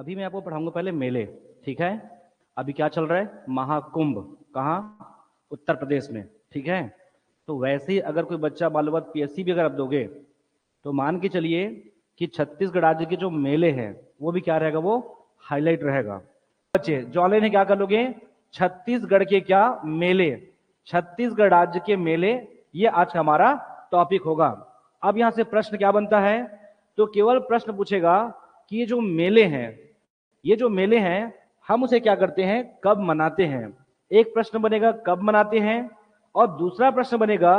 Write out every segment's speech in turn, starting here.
अभी मैं आपको पढ़ाऊंगा पहले मेले, ठीक है। अभी क्या चल रहा है? महाकुंभ। कहाँ? उत्तर प्रदेश में, ठीक है। तो वैसे ही अगर कोई बच्चा मालूम पीएससी भी अगर आप दोगे तो मान के चलिए कि छत्तीसगढ़ राज्य के जो मेले हैं वो भी क्या रहेगा, वो हाईलाइट रहेगा। बच्चे जो ऑनलाइन है क्या कर लोगे? छत्तीसगढ़ के क्या मेले, छत्तीसगढ़ राज्य के मेले, ये आज हमारा टॉपिक होगा। अब यहां से प्रश्न क्या बनता है, तो केवल प्रश्न पूछेगा कि ये जो मेले हैं, ये जो मेले हैं हम उसे क्या करते हैं, कब मनाते हैं। एक प्रश्न बनेगा कब मनाते हैं, और दूसरा प्रश्न बनेगा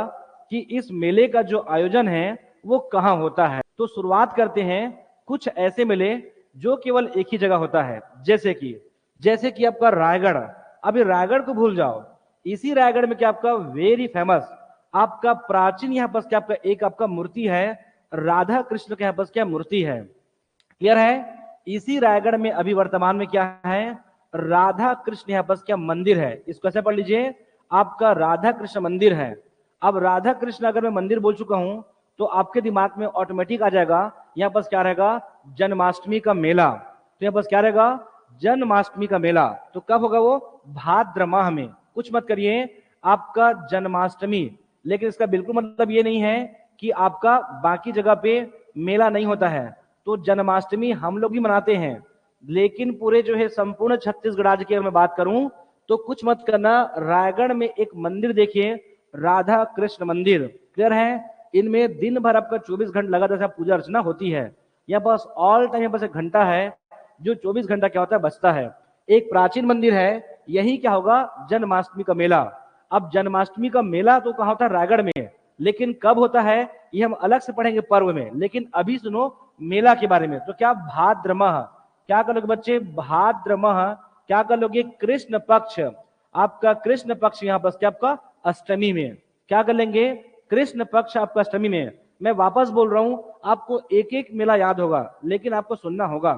कि इस मेले का जो आयोजन है वो कहाँ होता है। तो शुरुआत करते हैं कुछ ऐसे मेले जो केवल एक ही जगह होता है, जैसे कि आपका रायगढ़। अभी रायगढ़ को भूल जाओ, इसी रायगढ़ में क्या आपका वेरी फेमस, आपका प्राचीन यहाँ पर क्या आपका एक आपका मूर्ति है, राधा कृष्ण के यहाँ पर क्या मूर्ति है, क्लियर है। इसी रायगढ़ में अभी वर्तमान में क्या है, राधा कृष्ण यहाँ पर क्या मंदिर है। इसको ऐसे पढ़ लीजिए, आपका राधा कृष्ण मंदिर है। अब राधा कृष्ण अगर मैं मंदिर बोल चुका हूं तो आपके दिमाग में ऑटोमेटिक आ जाएगा यहाँ पर क्या रहेगा, जन्माष्टमी का मेला। तो यहाँ पर क्या रहेगा, जन्माष्टमी का मेला। तो कब होगा वो? भाद्र माह में। कुछ मत करिए, आपका जन्माष्टमी। लेकिन इसका बिल्कुल मतलब ये नहीं है कि आपका बाकी जगह पे मेला नहीं होता है। तो जन्माष्टमी हम लोग भी मनाते हैं, लेकिन पूरे जो है संपूर्ण छत्तीसगढ़ राज्य की अगर मैं बात करूं तो कुछ मत करना, रायगढ़ में एक मंदिर देखिए, राधा कृष्ण मंदिर, क्लियर है। इनमें दिन भर आपका 24 घंटे लगातार पूजा अर्चना होती है। यहाँ पास ऑल टाइम यहाँ पास एक घंटा है जो 24 घंटा क्या होता है, बजता है। एक प्राचीन मंदिर है, यही क्या होगा, जन्माष्टमी का मेला। अब जन्माष्टमी का मेला तो कहाँ होता है, रायगढ़ में, लेकिन कब होता है ये हम अलग से पढ़ेंगे पर्व में। लेकिन अभी सुनो मेला के बारे में। तो क्या भाद्र माह, क्या कर लोगे बच्चे, भाद्र माह क्या कर लोगे, कृष्ण पक्ष, आपका कृष्ण पक्ष यहाँ पर क्या आपका अष्टमी में क्या कर लेंगे, कृष्ण पक्ष आपका अष्टमी में। मैं वापस बोल रहा हूं, आपको एक एक मेला याद होगा लेकिन आपको सुनना होगा,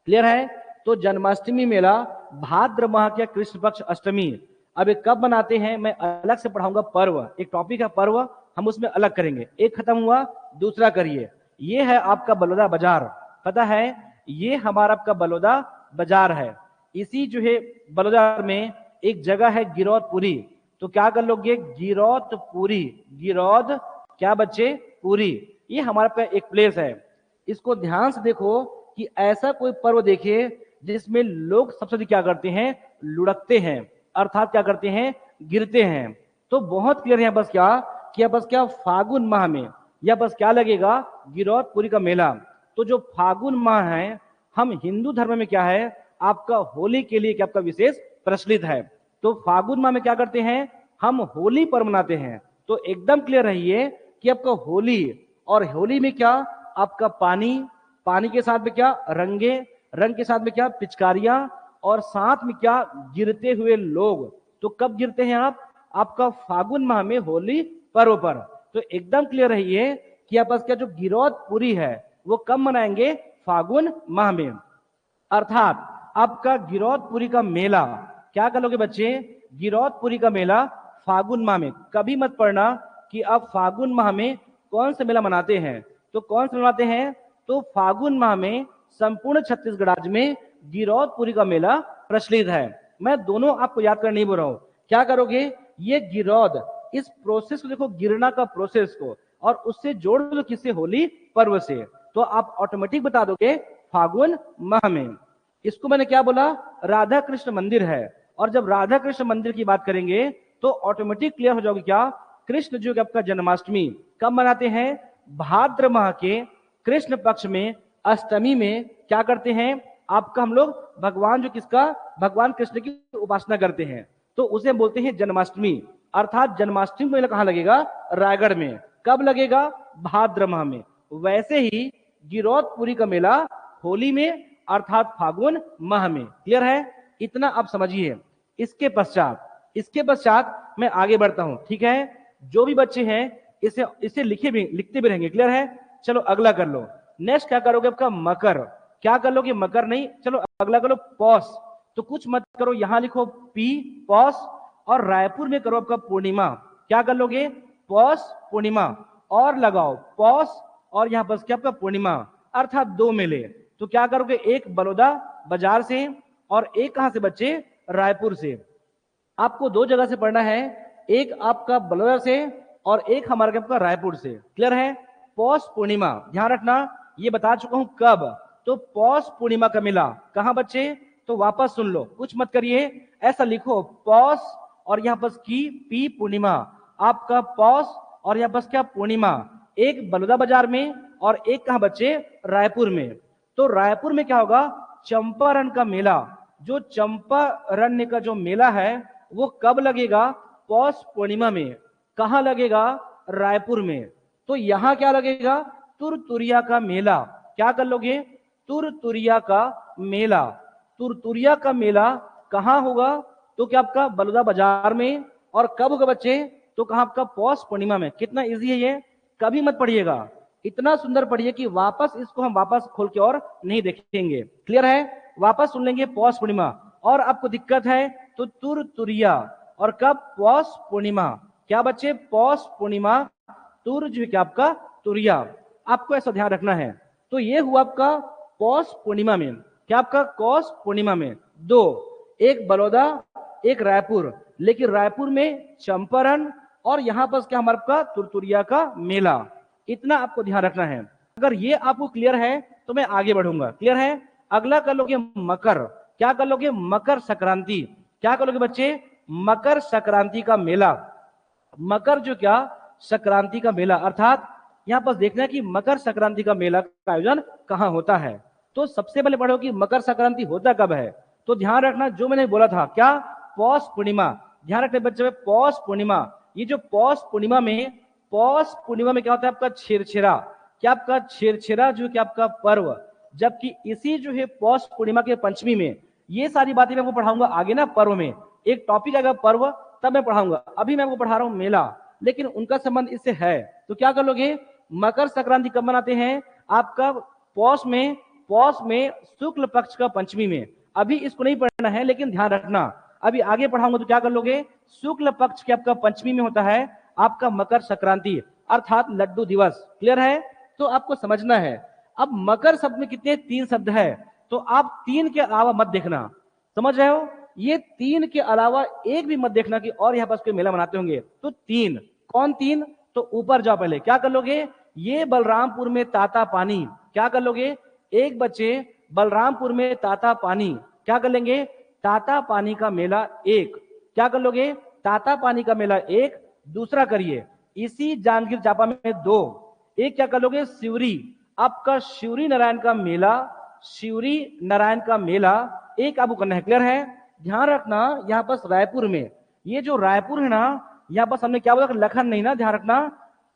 क्लियर है। तो जन्माष्टमी मेला भाद्र माह के कृष्ण पक्ष अष्टमी। अब ये कब मनाते हैं मैं अलग से पढ़ाऊंगा पर्व, एक टॉपिक है पर्व, हम उसमें अलग करेंगे। एक खत्म हुआ, दूसरा करिए। ये है आपका बलौदा बाजार, पता है, ये हमारा आपका बलौदा बाजार है। इसी जो है बलौदा में एक जगह है गिरौदपुरी। तो क्या कर लोगे, गिरौदपुरी, गिरौद क्या बच्चे, पूरी, ये हमारे पे एक प्लेस है। इसको ध्यान से देखो कि ऐसा कोई पर्व देखिए जिसमें लोग सबसे अधिक क्या करते हैं, लुढ़कते हैं, अर्थात क्या करते हैं, गिरते हैं। तो बहुत क्लियर है बस क्या कि बस क्या फागुन माह में या बस क्या लगेगा, गिरौदपुरी का मेला। तो जो फागुन माह है, हम हिंदू धर्म में क्या है, आपका होली के लिए क्या आपका विशेष प्रचलित है। तो फागुन माह में क्या करते हैं, हम होली पर्व मनाते हैं। तो एकदम क्लियर रहिए कि आपका होली, और होली में क्या आपका पानी, पानी के साथ में क्या रंगे, रंग के साथ में क्या पिचकारियां, और साथ में क्या गिरते हुए लोग। तो कब गिरते हैं आप, आपका फागुन माह में होली पर्व पर। तो एकदम क्लियर रहिए कि आप क्या जो गिरौदपुरी है वो कब मनाएंगे, फागुन माह में। अर्थात आपका गिरौदपुरी का मेला क्या कर लोगे बच्चे, गिरौदपुरी का मेला फागुन माह में। कभी मत पढ़ना कि आप फागुन माह में कौन सा मेला मनाते हैं। तो कौन सा मनाते हैं, तो फागुन माह में संपूर्ण छत्तीसगढ़ राज्य में गिरौदपुरी का मेला प्रचलित है। मैं दोनों आपको याद कर नहीं बोल रहा हूं, क्या करोगे, ये गिरौद, इस प्रोसेस को देखो, गिरना का प्रोसेस को, और उससे जोड़ दो किससे, होली पर्व से। तो आप ऑटोमेटिक बता दोगे फागुन माह में। इसको मैंने क्या बोला, राधा कृष्ण मंदिर है। और जब राधा कृष्ण मंदिर की बात करेंगे तो ऑटोमेटिक क्लियर हो जाओगे क्या, कृष्ण जी आपका जन्माष्टमी कब मनाते हैं, भाद्र माह के कृष्ण पक्ष में अष्टमी में क्या करते हैं, आपका हम लोग भगवान जो किसका, भगवान कृष्ण की उपासना करते हैं, तो उसे बोलते हैं जन्माष्टमी। अर्थात जन्माष्टमी मेला कहां लगेगा, रायगढ़ में। कब लगेगा, भाद्र माह में। वैसे ही गिरौदपुरी का मेला होली में, अर्थात फागुन माह में। क्लियर है, इतना आप समझिए। इसके पश्चात मैं आगे बढ़ता हूं, ठीक है। जो भी बच्चे हैं इसे लिखते भी रहेंगे, क्लियर है। चलो अगला कर लो। नेक्स्ट क्या करोगे, आपका मकर। क्या कर लोगे, मकर नहीं, चलो अगला करो पौष। तो कुछ मत करो, यहां लिखो पी, पौष। और रायपुर में करो आपका पूर्णिमा। क्या कर लोगे, पौष पूर्णिमा, और लगाओ पौष और यहां पर क्या आपका पूर्णिमा, अर्थात दो मेले। तो क्या करोगे, एक बलौदा बाजार से और एक कहां से बच्चे, रायपुर से। आपको दो जगह से पढ़ना है, एक आपका बलौदा से और एक हमारे आपका रायपुर से। क्लियर है। पौष पूर्णिमा, ध्यान रखना, ये बता चुका हूं कब, तो पौष पूर्णिमा का मेला कहां बच्चे, तो वापस सुन लो, कुछ मत करिए, ऐसा लिखो पौष और यहां पर की पी पूर्णिमा, आपका पौष और यहां पर क्या पूर्णिमा, एक बलौदा बाजार में और एक कहां बच्चे, रायपुर में। तो रायपुर में क्या होगा, चंपारण का मेला, जो चंपारण्य का जो मेला है वो कब लगेगा, पौष पूर्णिमा में। कहां लगेगा, रायपुर में। तो यहां क्या लगेगा, तुरतुरिया का मेला। क्या कर लोगे, तुरतुरिया का मेला। तुरतुरिया का मेला कहां होगा, तो क्या आपका बलौदा बाजार में, और कब होगा बच्चे, तो कहां आपका, पौष पूर्णिमा में। कितना इजी है ये, कभी मत पढ़िएगा, इतना सुंदर पढ़िए कि वापस इसको हम वापस खोल के और नहीं देखेंगे। क्लियर है, वापस सुन लेंगे पौष पूर्णिमा। और आपको दिक्कत है तो तुरतुरिया, और कब, पौष पूर्णिमा। क्या बच्चे, पौष पूर्णिमा, तुर जो क्या आपका तुरिया, आपको ऐसा ध्यान रखना है। तो ये हुआ आपका पौष पूर्णिमा में, क्या आपका पौष पूर्णिमा में दो, एक बलौदा एक रायपुर, लेकिन रायपुर में चंपारण और यहां पर क्या हमारे का तुरतुरिया का मेला। इतना आपको ध्यान रखना है। अगर ये आपको क्लियर है तो मैं आगे बढ़ूंगा। क्लियर है। अगला कर लोगे मकर। क्या कर लोगे, मकर संक्रांति। क्या कर लोगे बच्चे, मकर संक्रांति का मेला। मकर जो क्या, संक्रांति का मेला, अर्थात यहां पर देखना है कि मकर संक्रांति का मेला का आयोजन कहां होता है। तो सबसे पहले पढ़ो कि मकर संक्रांति होता कब है। तो ध्यान रखना जो मैंने बोला था, क्या, पौष पूर्णिमा। ध्यान रखने बच्चे, पौष पूर्णिमा। ये जो पौष पूर्णिमा में, पौष पूर्णिमा में क्या होता है आपका, छेरछेरा। क्या आपका छेरछेरा जो क्या आपका पर्व, जबकि इसी जो है पौष पूर्णिमा के पंचमी में, ये सारी बातें मैं आपको पढ़ाऊंगा आगे ना, पर्व में एक टॉपिक आएगा पर्व, तब मैं पढ़ाऊंगा। अभी मैं आपको पढ़ा रहा हूं मेला, लेकिन उनका संबंध इससे है। तो क्या कर लोगे, मकर संक्रांति कब मनाते हैं, आपका पौष में, पौष में शुक्ल पक्ष का पंचमी में। अभी इसको नहीं पढ़ना है, लेकिन ध्यान रखना अभी आगे पढ़ाऊंगा। तो क्या कर लोगे, शुक्ल पक्ष के आपका पंचमी में होता है आपका मकर संक्रांति, अर्थात लड्डू दिवस। क्लियर है। तो आपको समझना है। अब मकर शब्द में कितने, तीन शब्द है, तो आप तीन के अलावा मत देखना। समझ रहे हो, ये तीन के अलावा एक भी मत देखना कि और यहाँ पास कोई मेला मनाते होंगे। तो तीन, कौन तीन, तो ऊपर जाओ पहले। क्या कर लोगे, ये बलरामपुर में ताता पानी। क्या कर लोगे, एक बच्चे बलरामपुर में ताता पानी, क्या कर लेंगे, ताता पानी का मेला एक। क्या कर लोगे, ताता पानी का मेला एक। दूसरा करिए, इसी जांजगीर चांपा में दो, एक क्या कर लोगे, शिवरी, आपका शिवरी नारायण का मेला, शिवरी नारायण का मेला एक आपको करना है। क्लियर है। ध्यान रखना यहाँ पर रायपुर में, ये जो रायपुर है ना, यहाँ पर हमने क्या बोला, लखन नहीं ना, ध्यान रखना,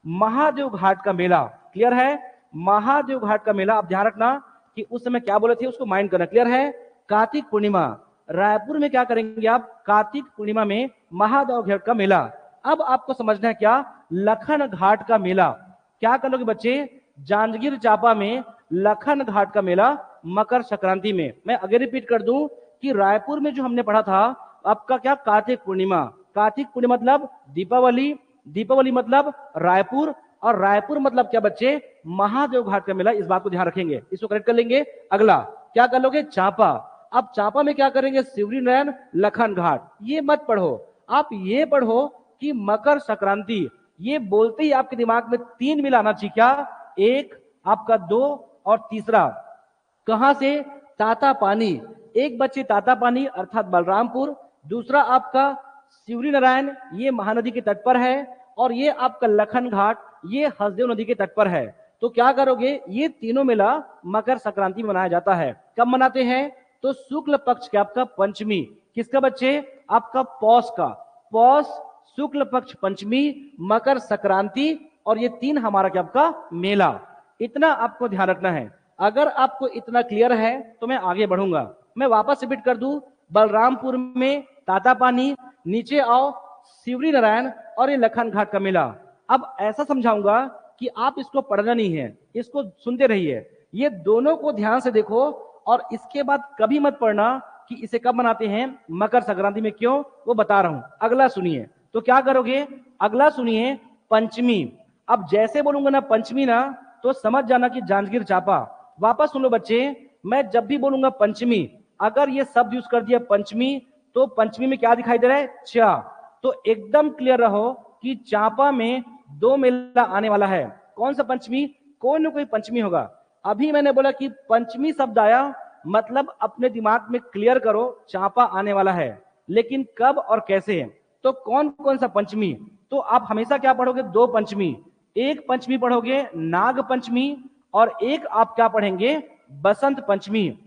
महादेव घाट का मेला। क्लियर है, महादेव घाट का मेला। आप ध्यान रखना कि उस समय क्या बोले थे, उसको माइंड करना। क्लियर है। कार्तिक पूर्णिमा, रायपुर में क्या करेंगे आप, कार्तिक पूर्णिमा में महादेव घाट का मेला। अब आपको समझना है क्या, लखन घाट का मेला। क्या कर लोगे बच्चे, जांजगीर चांपा में लखन घाट का मेला मकर संक्रांति में। मैं अगर रिपीट कर दूं कि रायपुर में जो हमने पढ़ा था आपका क्या, कार्तिक पूर्णिमा। कार्तिक पूर्णिमा मतलब दीपावली, दीपावली मतलब रायपुर, और रायपुर मतलब क्या बच्चे, महादेव घाट का मेला। इस बात को ध्यान रखेंगे, इसको करेक्ट कर लेंगे। अगला क्या कर लोगे, चांपा। अब चांपा में क्या करेंगे, शिवरी नारायण लखन घाट। ये मत पढ़ो, आप ये पढ़ो कि मकर संक्रांति। ये बोलते ही आपके दिमाग में तीन मेला आना चाहिए। क्या, एक आपका, दो और तीसरा कहां से, ताता पानी। एक बच्चे ताता पानी अर्थात बलरामपुर, दूसरा आपका शिवरी नारायण, ये महानदी के तट पर है, और ये आपका लखन घाट, ये हसदेव नदी के तट पर है। तो क्या करोगे, ये तीनों मेला मकर संक्रांति में मनाया जाता है। कब मनाते हैं, तो शुक्ल पक्ष के आपका पंचमी। किसका बच्चे, आपका पौष का, पौष शुक्ल पक्ष पंचमी, मकर संक्रांति, और ये तीन हमारा क्या आपका मेला। इतना आपको ध्यान रखना है। अगर आपको इतना क्लियर है तो मैं आगे बढ़ूंगा। मैं वापस रिपीट कर दूं, बलरामपुर में ताता पानी, नीचे आओ शिवरी नारायण, और ये लखन घाट का मेला। अब ऐसा समझाऊंगा कि आप इसको पढ़ना नहीं है, इसको सुनते रहिए। ये दोनों को ध्यान से देखो, और इसके बाद कभी मत पढ़ना कि इसे कब मनाते हैं, मकर संक्रांति में। क्यों, वो बता रहा हूं। अगला सुनिए। तो क्या करोगे, अगला सुनिए, पंचमी। अब जैसे बोलूंगा ना पंचमी ना, तो समझ जाना कि जांजगीर चांपा। वापस सुन लो बच्चे, मैं जब भी बोलूंगा पंचमी, अगर ये शब्द यूज कर दिया पंचमी, तो पंचमी में क्या दिखाई दे रहा है? चा। तो एकदम क्लियर रहो कि चांपा में दो मेला आने वाला है। कौन सा पंचमी? कोई ना कोई पंचमी होगा। अभी मैंने बोला कि पंचमी शब्द आया, मतलब अपने दिमाग में क्लियर करो चांपा आने वाला है, लेकिन कब और कैसे? तो कौन कौन सा पंचमी? तो आप हमेशा क्या पढ़ोगे? दो पंचमी। एक पंचमी पढ़ोगे नाग पंचमी, और एक आप क्या पढ़ेंगे? बसंत पंचमी।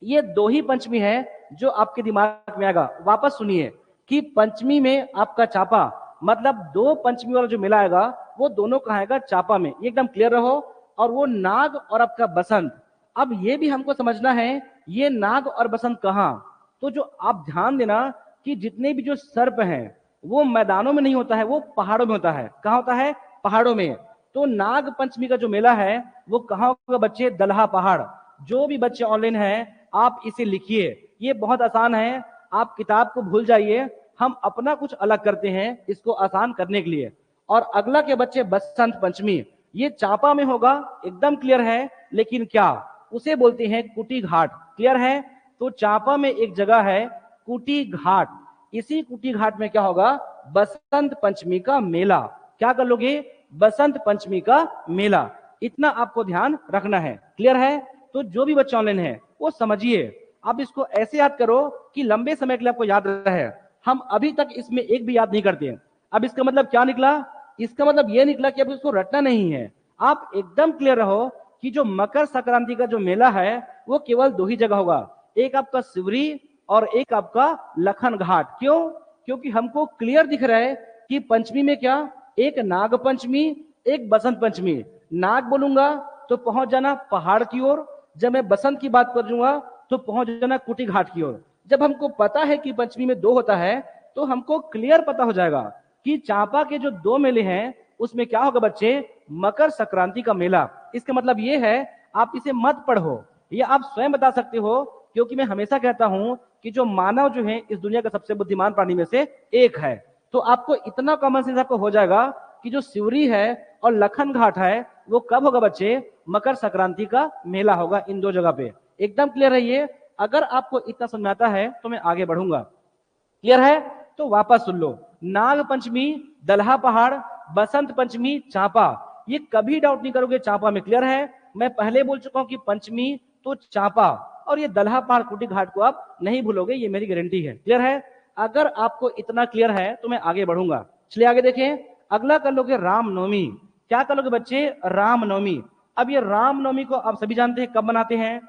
ये दो ही पंचमी है जो आपके दिमाग में आएगा। वापस सुनिए कि पंचमी में आपका चापा, मतलब दो पंचमी वाला जो मेला आएगा वो दोनों कहाँ आएगा? चापा में। ये एकदम क्लियर रहो। और वो नाग और आपका बसंत, अब ये भी हमको समझना है ये नाग और बसंत कहाँ। तो जो आप ध्यान देना कि जितने भी जो सर्प हैं वो मैदानों में नहीं होता है, वो पहाड़ों में होता है। कहाँ होता है? पहाड़ों में। तो नाग पंचमी का जो मेला है वो कहाँ होगा बच्चे? दलहा पहाड़। जो भी बच्चे ऑनलाइन हैं आप इसे लिखिए, ये बहुत आसान है। आप किताब को भूल जाइए, हम अपना कुछ अलग करते हैं इसको आसान करने के लिए। और अगला के बच्चे बसंत पंचमी, ये चांपा में होगा, एकदम क्लियर है। लेकिन क्या? उसे बोलते हैं कुटी घाट। क्लियर है? तो चांपा में एक जगह है कुटी घाट, इसी कुटी घाट में क्या होगा? बसंत पंचमी का मेला। क्या कर लोगे? बसंत पंचमी का मेला। इतना आपको ध्यान रखना है। क्लियर है? तो जो भी बच्चा ऑनलाइन है वो समझिए। आप इसको ऐसे याद करो कि लंबे समय के लिए आपको याद रहे। हम अभी तक इसमें एक भी याद नहीं करते। अब इसका मतलब क्या निकला? इसका मतलब ये निकला कि अब इसको रटना नहीं है। आप एकदम क्लियर रहो कि जो मकर संक्रांति का जो मेला है वो केवल दो ही जगह होगा, एक आपका शिवरी और एक आपका लखन घाट। क्यों? क्योंकि हमको क्लियर दिख रहा है कि पंचमी में क्या? एक नाग पंचमी, एक बसंत पंचमी। नाग बोलूंगा तो पहुंच जाना पहाड़ की ओर, जब मैं बसंत की बात करूंगा तो पहुंच जाना कुटी घाट की ओर। जब हमको पता है कि पंचमी में दो होता है तो हमको क्लियर पता हो जाएगा कि चांपा के जो दो मेले हैं उसमें क्या होगा बच्चे? मकर संक्रांति का मेला। इसका मतलब ये है, आप इसे मत पढ़ो, ये आप स्वयं बता सकते हो। क्योंकि मैं हमेशा कहता हूं कि जो मानव जो है इस दुनिया का सबसे बुद्धिमान प्राणी में से एक है। तो आपको इतना कॉमन सेंस आपको हो जाएगा कि जो शिवरी है और लखन घाट है वो कब होगा बच्चे? मकर संक्रांति का मेला होगा इन दो जगह पे। एकदम क्लियर रहिए। अगर आपको इतना समझ में आता है तो मैं आगे बढ़ूंगा। क्लियर है? तो वापस सुन लो। नाग पंचमी दलहा पहाड़, बसंत पंचमी चांपा। ये कभी डाउट नहीं करोगे चांपा में। क्लियर है? मैं पहले बोल चुका हूं कि पंचमी तो चांपा, और ये दलहा पहाड़ कुटी घाट को आप नहीं भूलोगे, ये मेरी गारंटी है। क्लियर है? अगर आपको इतना क्लियर है तो मैं आगे बढ़ूंगा। चलिए आगे देखें। अगला कर लोगे रामनवमी। क्या कर लोगे बच्चे? रामनवमी। अब ये रामनवमी को आप सभी जानते हैं कब मनाते हैं।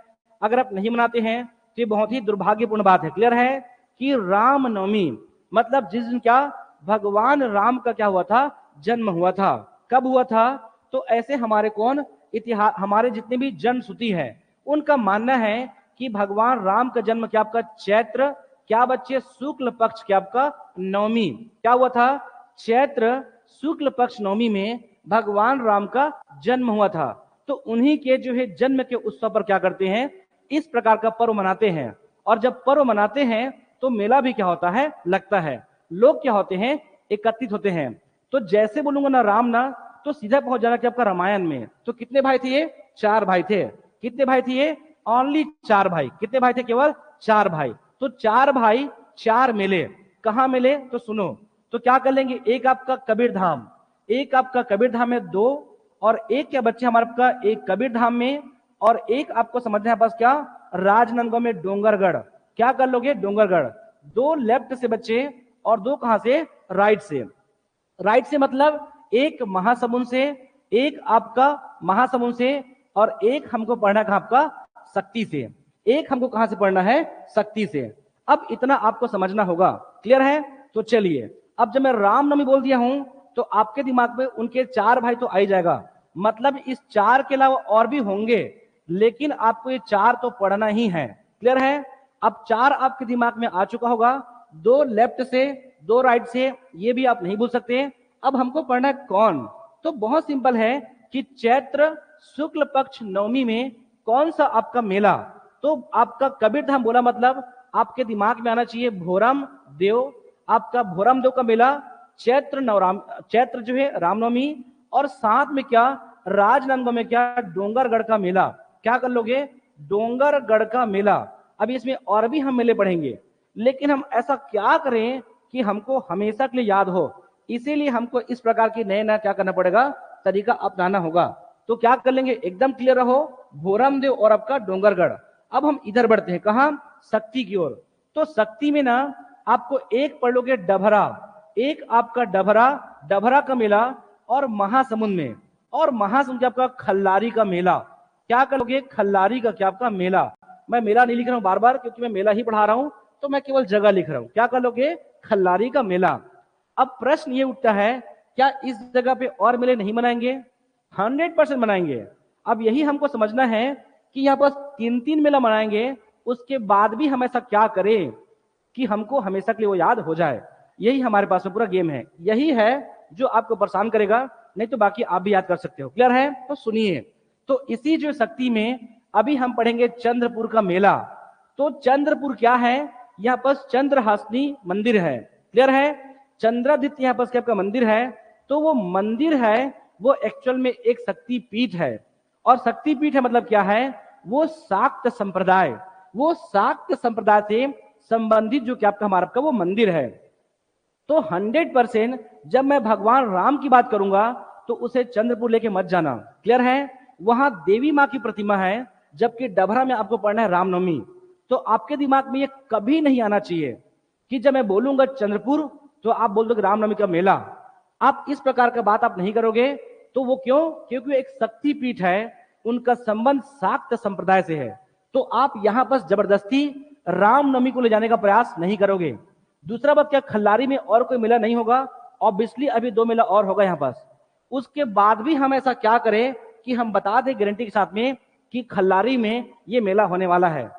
अगर आप नहीं मनाते हैं तो ये बहुत ही दुर्भाग्यपूर्ण बात है। क्लियर है कि रामनवमी मतलब जिस दिन क्या? भगवान राम का क्या हुआ था? जन्म हुआ था। कब हुआ था? तो ऐसे हमारे कौन इतिहास, हमारे जितने भी जन्म श्रुति है उनका मानना है कि भगवान राम का जन्म क्या आपका चैत्र, क्या बच्चे? शुक्ल पक्ष क्या आपका नवमी। क्या हुआ था? चैत्र शुक्ल पक्ष नवमी में भगवान राम का जन्म हुआ था। तो उन्हीं के जो है जन्म के उत्सव पर क्या करते हैं? इस प्रकार का पर्व मनाते हैं। और जब पर्व मनाते हैं तो मेला भी क्या होता है? लगता है। लोग क्या होते हैं? एकत्रित होते हैं। तो जैसे बोलूंगा ना राम ना, तो सीधा पहुंच जाना कि आपका रामायण में। तो कितने भाई थे ये? चार भाई थे। कितने भाई थे ये? ओनली चार भाई। कितने भाई थे? केवल चार भाई। तो चार भाई चार मेले। कहां मिले? तो सुनो। तो क्या कर लेंगे? एक आपका कबीर धाम, एक आपका कबीर धाम में दो, और एक क्या बच्चे हमारे आपका? एक कबीर धाम में, और एक आपको समझना है बस क्या? राजनांदगांव में डोंगरगढ़। क्या कर लोगे? डोंगरगढ़। दो लेफ्ट से बच्चे और दो कहां से? राइट से। राइट से मतलब एक महासमुंद से, एक आपका महासमुंद से, और एक हमको पढ़ना है आपका शक्ति से। एक हमको कहां से पढ़ना है? शक्ति से। अब इतना आपको समझना होगा। क्लियर है? तो चलिए, अब जब मैं रामनवमी बोल दिया हूं तो आपके दिमाग में उनके चार भाई तो आ ही जाएगा। मतलब इस चार के अलावा और भी होंगे, लेकिन आपको ये चार तो पढ़ना ही है। क्लियर है? अब चार आपके दिमाग में आ चुका होगा, दो लेफ्ट से दो राइट से, ये भी आप नहीं भूल सकते। अब हमको पढ़ना है कौन? तो बहुत सिंपल है कि चैत्र शुक्ल पक्ष नवमी में कौन सा आपका मेला? तो आपका कबीर धाम बोला मतलब आपके दिमाग में आना चाहिए भोरम देव। आपका भोरम देव का मेला चैत्र नवराम, चैत्र जो है रामनवमी, और साथ में क्या? राजनांदगांव में क्या? डोंगरगढ़ का मेला। क्या कर लोगे? डोंगरगढ़ का मेला। अभी इसमें और भी हम मेले पढ़ेंगे, लेकिन हम ऐसा क्या करें कि हमको हमेशा के लिए याद हो। इसीलिए हमको इस प्रकार की नए नया क्या करना पड़ेगा, तरीका अपनाना होगा। तो क्या कर लेंगे, एकदम क्लियर रहो, भोरम देव और आपका डोंगरगढ़। अब हम इधर बढ़ते हैं, कहा, शक्ति की ओर। तो शक्ति में ना आपको एक पढ़ लोगे डभरा, एक आपका डभरा, डभरा का मेला, और महासमुंद में, और महासमुंद के आपका खल्लारी का मेला। क्या करोगे, खल्लारी का क्या आपका मेला। मैं मेला नहीं लिख रहा हूं बार बार, क्योंकि मैं मेला ही पढ़ा रहा हूं, तो मैं केवल जगह लिख रहा हूं। क्या कर लोगे, खल्लारी का मेला। अब प्रश्न ये उठता है, क्या इस जगह पे और मेले नहीं मनाएंगे? 100% मनाएंगे। अब यही हमको समझना है कि यहाँ पर 3-3 मेला मनाएंगे, उसके बाद भी हम ऐसा क्या करें कि हमको हमेशा के लिए वो याद हो जाए। यही हमारे पास में पूरा गेम है, यही है जो आपको परेशान करेगा, नहीं तो बाकी आप भी याद कर सकते हो। क्लियर है? तो सुनिए, तो इसी जो शक्ति में अभी हम पढ़ेंगे चंद्रपुर का मेला। तो चंद्रपुर क्या है, यहाँ पर चंद्रहासिनी मंदिर है। क्लियर है? चंद्रादित्य यहाँ पर आपका मंदिर है। तो वो मंदिर है, वो एक्चुअल में एक शक्ति पीठ है। और शक्ति पीठ है मतलब क्या है, वो शाक्त संप्रदाय, वो शाक्त संप्रदाय से संबंधित जो क्या आपका हमारा आपका वो मंदिर है। तो 100% जब मैं भगवान राम की बात करूंगा तो उसे चंद्रपुर लेके मत जाना। क्लियर है? वहां देवी माँ की प्रतिमा है, जबकि डभरा में आपको पढ़ना है रामनवमी। तो आपके दिमाग में ये कभी नहीं आना चाहिए कि जब मैं बोलूंगा चंद्रपुर तो आप बोल दोगे रामनवमी का मेला। आप इस प्रकार का बात आप नहीं करोगे। तो वो क्यों? क्योंकि एक शक्ति पीठ है, उनका संबंध शाक्त संप्रदाय से है। तो आप यहां पर जबरदस्ती रामनवमी को ले जाने का प्रयास नहीं करोगे। दूसरा बात क्या, खल्लारी में और कोई मेला नहीं होगा, ऑब्वियसली अभी 2 मेला और होगा यहाँ पास। उसके बाद भी हम ऐसा क्या करें कि हम बता दें गारंटी के साथ में कि खल्लारी में ये मेला होने वाला है।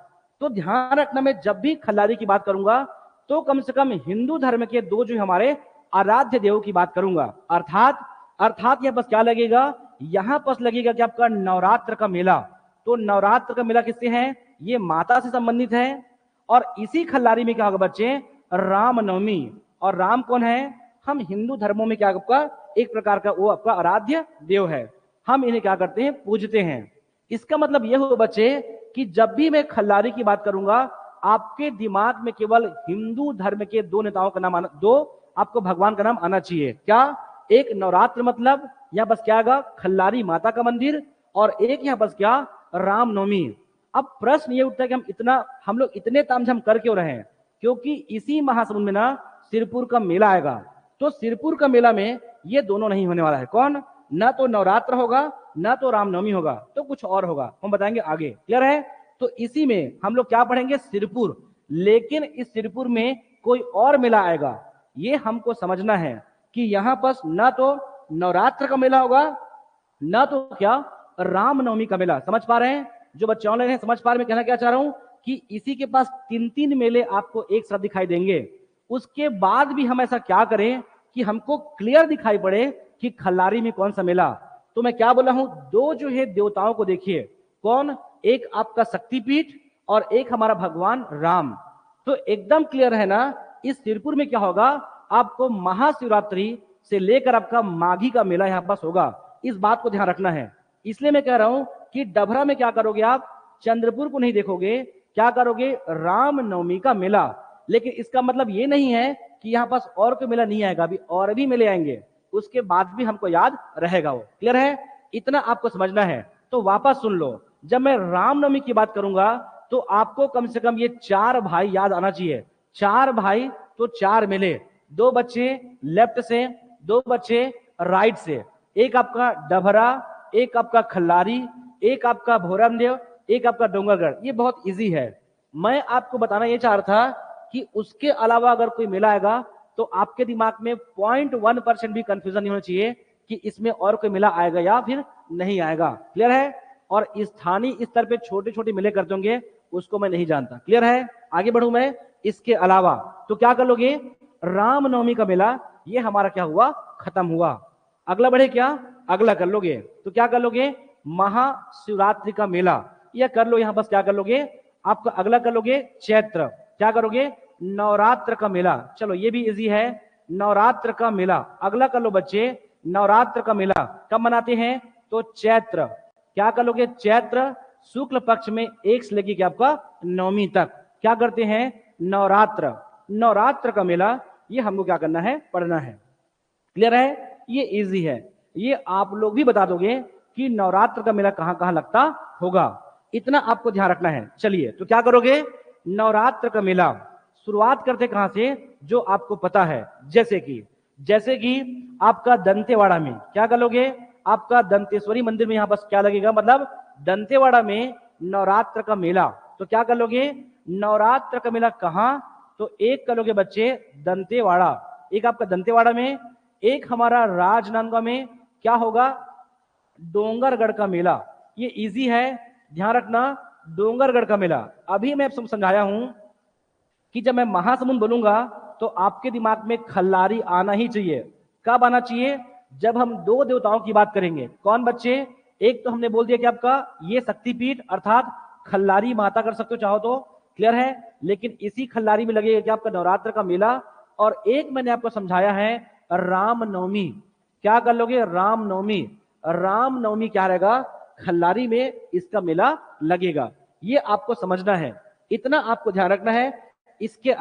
तो ध्यान रखना, मैं जब भी खल्लारी की बात करूंगा तो कम से कम हिंदू धर्म के 2 जो हमारे आराध्य देव की बात करूंगा। अर्थात यहाँ पास क्या लगेगा, यहाँ पास लगेगा कि आपका नवरात्र का मेला। तो नवरात्र का मेला किससे है, ये माता से संबंधित है। और इसी खल्लारी में क्या होगा बच्चे, रामनवमी। और राम कौन है, हम हिंदू धर्मों में क्या आपका एक प्रकार का वो आपका आराध्य देव है, हम इन्हें क्या करते हैं, पूजते हैं। इसका मतलब यह हो बच्चे कि जब भी मैं खल्लारी की बात करूंगा आपके दिमाग में केवल हिंदू धर्म के 2 नेताओं का नाम आना, 2 आपको भगवान का नाम आना चाहिए। क्या? एक नवरात्र मतलब यहाँ बस क्या आएगा, खल्लारी माता का मंदिर, और एक यहाँ बस क्या, रामनवमी। अब प्रश्न ये उठता है कि हम लोग इतने तामझाम कर क्यों रहे हैं, क्योंकि इसी महासमुंद में ना सिरपुर का मेला आएगा। तो सिरपुर का मेला में ये दोनों नहीं होने वाला है। कौन? ना तो नवरात्र होगा, ना तो रामनवमी होगा, तो कुछ और होगा, हम बताएंगे आगे। क्लियर है? तो इसी में हम लोग क्या पढ़ेंगे, सिरपुर। लेकिन इस सिरपुर में कोई और मेला आएगा, ये हमको समझना है कि यहां पर ना तो नवरात्र का मेला होगा, ना तो क्या रामनवमी का मेला। समझ पा रहे हैं? जो बच्चे ऑनलाइन हैं समझ पा रहे हैं मैं कहना क्या चाह रहा हूं, कि इसी के पास 3-3 मेले आपको एक साथ दिखाई देंगे। उसके बाद भी हम ऐसा क्या करें कि हमको क्लियर दिखाई पड़े कि खल्लारी में कौन सा मेला। तो मैं क्या बोला हूं, 2 जो है देवताओं को देखिए। कौन? एक आपका शक्तिपीठ और एक हमारा भगवान राम। तो एकदम क्लियर है ना, इस सिरपुर में क्या होगा, आपको महाशिवरात्रि से लेकर आपका माघी का मेला यहां पास होगा। इस बात को ध्यान रखना है। इसलिए मैं कह रहा हूं कि डभरा में क्या करोगे आप, चंद्रपुर को नहीं देखोगे, क्या करोगे, रामनवमी का मेला। लेकिन इसका मतलब ये नहीं है कि यहाँ पास और कोई मेला नहीं आएगा, अभी और भी मेले आएंगे, उसके बाद भी हमको याद रहेगा वो। क्लियर है? इतना आपको समझना है। तो वापस सुन लो, जब मैं रामनवमी की बात करूंगा तो आपको कम से कम ये 4 भाई याद आना चाहिए। 4 भाई तो 4 मेले, 2 बच्चे लेफ्ट से, 2 बच्चे राइट से, एक आपका डभरा, एक आपका खल्लारी, एक आपका भोरम देव, एक आपका डोंगरगढ़। ये बहुत इजी है। मैं आपको बताना ये चाह रहा था कि उसके अलावा अगर कोई मेला आएगा तो आपके दिमाग में 0.1% भी कंफ्यूजन नहीं होना चाहिए कि इसमें और कोई मेला आएगा या फिर नहीं आएगा। क्लियर है? और स्थानीय स्तर पे छोटे छोटे मेले करते होंगे, उसको मैं नहीं जानता। क्लियर है? आगे बढ़ू मैं। इसके अलावा तो क्या कर लोगे, रामनवमी का मेला ये हमारा क्या हुआ, खत्म हुआ। अगला बढ़े क्या, अगला कर लोगे तो क्या कर लोगे, महाशिवरात्रि का मेला यह कर लो। यहां बस क्या कर लोगे, आपका अगला कर लोगे चैत्र, क्या करोगे, नवरात्र का मेला। चलो ये भी इजी है, नवरात्र का मेला। अगला कर लो बच्चे, नवरात्र का मेला कब मनाते हैं, तो चैत्र। क्या कर लोगे, चैत्र शुक्ल पक्ष में 1 से लेकर के आपका 9वीं तक क्या करते हैं, नवरात्र। नवरात्र का मेला ये हमको क्या करना है, पढ़ना है। क्लियर है, ये इजी है, ये आप लोग भी बता दोगे कि नवरात्र का मेला कहां कहां लगता होगा, इतना आपको ध्यान रखना है। चलिए तो क्या करोगे, नवरात्र का मेला शुरुआत करते कहां से, जो आपको पता है। जैसे कि आपका दंतेवाड़ा में क्या करोगे, आपका दंतेश्वरी मंदिर में यहां बस क्या लगेगा, मतलब दंतेवाड़ा में नवरात्र का मेला। तो क्या कर लोगे, नवरात्र का मेला कहां, तो एक करोगे बच्चे दंतेवाड़ा, एक आपका दंतेवाड़ा में, एक हमारा राजनांदगांव में क्या होगा, डोंगरगढ़ का मेला। ये इजी है, ध्यान रखना, डोंगरगढ़ का मेला। अभी मैं समझाया हूं कि जब मैं महासमुंद बोलूंगा तो आपके दिमाग में खल्लारी आना ही चाहिए। कब आना चाहिए, जब हम 2 देवताओं की बात करेंगे। कौन बच्चे, एक तो हमने बोल दिया कि आपका ये शक्तिपीठ अर्थात खल्लारी माता कर सकते हो चाहो तो, क्लियर है। लेकिन इसी खल्लारी में लगेगा कि आपका नवरात्र का मेला। और एक मैंने आपको समझाया है रामनवमी, क्या कर लोगे, रामनवमी। रामनवमी क्या रहेगा, खल्लारी में इसका मेला लगेगा, ये आपको समझना है, इतना आपको ध्यान रखना है। इसके